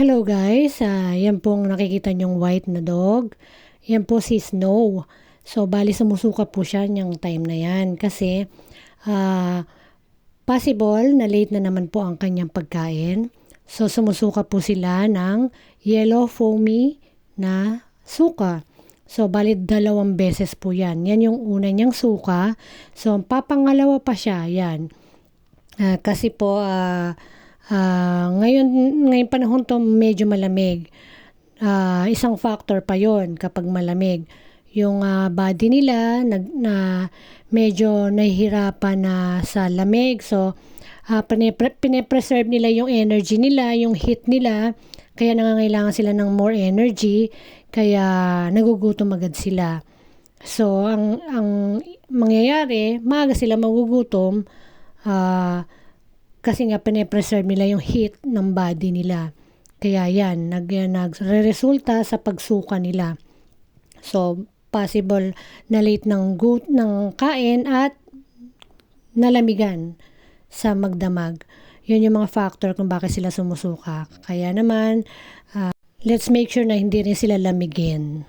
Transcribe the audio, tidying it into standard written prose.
Hello guys, yan pong nakikita nyong white na dog. Yan po si Snow. So bali sumusuka po siya niyang time na yan kasi possible na late na naman po ang kanyang pagkain. So sumusuka po sila ng yellow foamy na suka. So bali 2 beses po yan. Yan yung una niyang suka. So papangalawa pa siya yan. Kasi po ngayon panahon to medyo malamig. Isang factor pa yon kapag malamig. Yung body nila medyo nahihirapan na sa lamig. So pine-preserve nila yung energy nila, yung heat nila. Kaya nangangailangan sila ng more energy. Kaya nagugutom agad sila. So ang mangyayari, maaga sila magugutom. Kasi nga pine-preserve nila yung heat ng body nila. Kaya yan, nagre-resulta sa pagsuka nila. So, possible na late ng kain at nalamigan sa magdamag. Yun yung mga factor kung bakit sila sumusuka. Kaya naman, let's make sure na hindi rin sila lamigin.